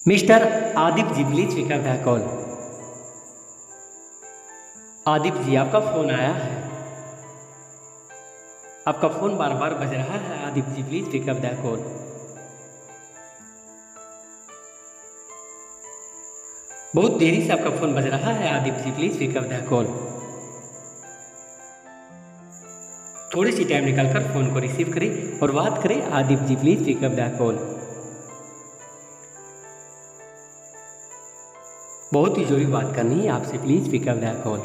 Mister Aadip ji please pick up the call. Aadip ji आपका phone आया है, आपका फोन बार बार बज रहा है। Aadip ji please pick up the call. बहुत देरी से आपका फोन बज रहा है। Aadip ji please pick up the call. थोड़ी सी टाइम निकालकर फोन को रिसीव करें और बात करें। Aadip ji please pick up the call. बहुत ही जरूरी बात करनी है आपसे, please pick up the call.